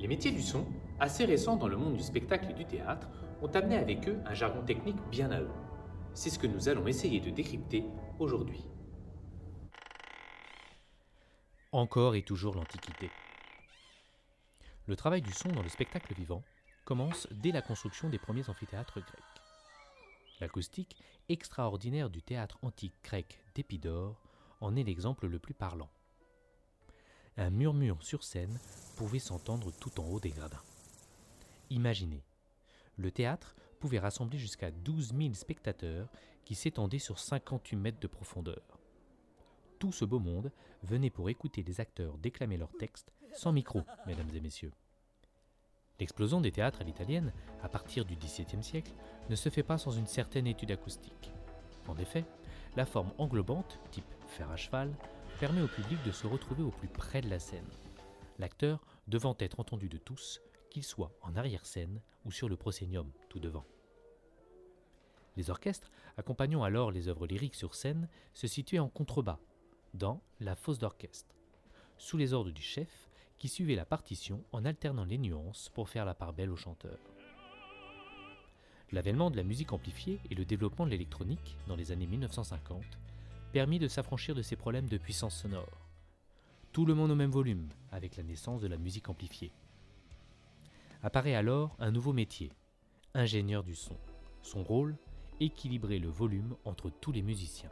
Les métiers du son, assez récents dans le monde du spectacle et du théâtre, ont amené avec eux un jargon technique bien à eux. C'est ce que nous allons essayer de décrypter aujourd'hui. Encore et toujours l'Antiquité. Le travail du son dans le spectacle vivant commence dès la construction des premiers amphithéâtres grecs. L'acoustique extraordinaire du théâtre antique grec d'Épidore en est l'exemple le plus parlant. Un murmure sur scène pouvait s'entendre tout en haut des gradins. Imaginez, le théâtre pouvait rassembler jusqu'à 12 000 spectateurs qui s'étendaient sur 58 mètres de profondeur. Tout ce beau monde venait pour écouter les acteurs déclamer leurs textes sans micro, mesdames et messieurs. L'explosion des théâtres à l'italienne, à partir du XVIIe siècle, ne se fait pas sans une certaine étude acoustique. En effet, la forme englobante, type fer à cheval, permet au public de se retrouver au plus près de la scène, l'acteur devant être entendu de tous, qu'il soit en arrière-scène ou sur le proscénium, tout devant. Les orchestres, accompagnant alors les œuvres lyriques sur scène, se situaient en contrebas, dans la fosse d'orchestre, sous les ordres du chef, qui suivait la partition en alternant les nuances pour faire la part belle aux chanteurs. L'avènement de la musique amplifiée et le développement de l'électronique, dans les années 1950, permit de s'affranchir de ces problèmes de puissance sonore. Tout le monde au même volume, avec la naissance de la musique amplifiée. Apparaît alors un nouveau métier, ingénieur du son. Son rôle, équilibrer le volume entre tous les musiciens.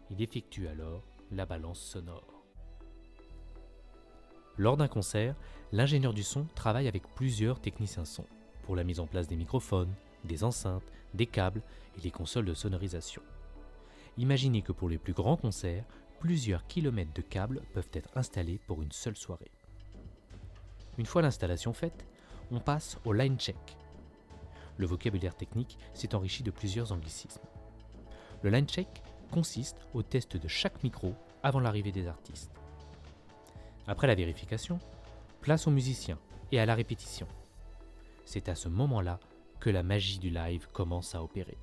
Il effectue alors la balance sonore. Lors d'un concert, l'ingénieur du son travaille avec plusieurs techniciens son pour la mise en place des microphones, des enceintes, des câbles et les consoles de sonorisation. Imaginez que pour les plus grands concerts, plusieurs kilomètres de câbles peuvent être installés pour une seule soirée. Une fois l'installation faite, on passe au line check. Le vocabulaire technique s'est enrichi de plusieurs anglicismes. Le line check consiste au test de chaque micro avant l'arrivée des artistes. Après la vérification, place aux musiciens et à la répétition. C'est à ce moment-là que la magie du live commence à opérer.